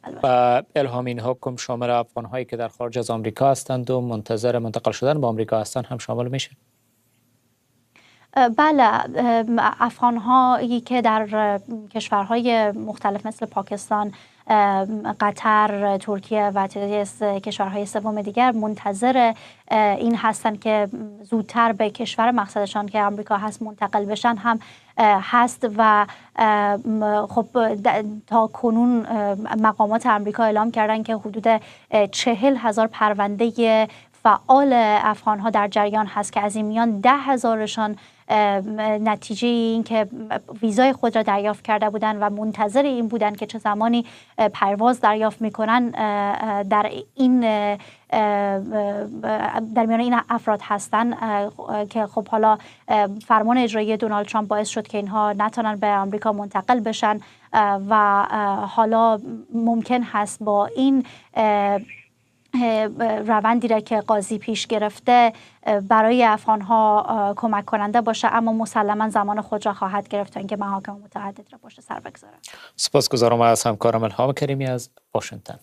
منتقل بشن. و الهام این حکم شامل افغان‌هایی که در خارج از آمریکا هستند و منتظر منتقل شدن به آمریکا هستند هم شامل میشه؟ بله، افغان‌هایی که در کشورهای مختلف مثل پاکستان، قطر، ترکیه و تعدادی کشورهای سوم دیگر منتظر این هستند که زودتر به کشور مقصدشان که آمریکا هست منتقل بشن هم هست و خب تا کنون مقامات آمریکا اعلام کردن که حدود 40,000 پرونده فعال افغان‌ها در جریان هست که از این میان 10,000شان نتیجه این که ویزای خود را دریافت کرده بودند و منتظر این بودند که چه زمانی پرواز دریافت میکنن. در میان این افراد هستند که خب حالا فرمان اجرایی دونالد ترامپ باعث شد که اینها نتونن به آمریکا منتقل بشن و حالا ممکن هست با این روندی را که قاضی پیش گرفته برای افغان‌ها کمک کننده باشه، اما مسلما زمان خود را خواهد گرفت تا اینکه محاکم متعدد را پشت سر بگذارد. سپاسگزارم از همکارم الهام کریمی از واشنگتن.